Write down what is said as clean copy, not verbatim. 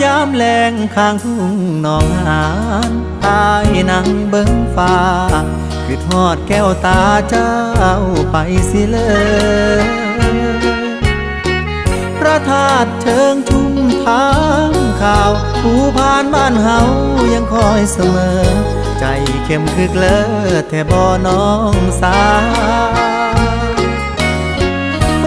ยามแลงข้างทุ่งหนองหานตายนั่งเบิ่งฟ้าคือทอดแก้วตาเจ้าไปสิเลยพระธาตุเชิงชุมทางข่าวผู้ผ่านบ้านเฮายังคอยเสมอใจเข้มคือเกลอแท่บ่น้องสาว